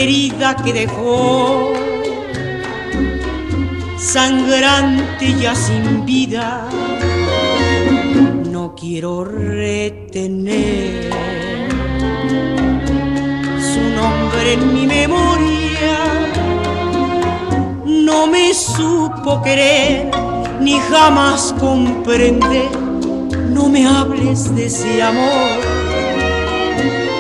herida que dejó, sangrante ya sin vida, no quiero retener su nombre en mi memoria. No me supo querer ni jamás comprender. No me hables de ese amor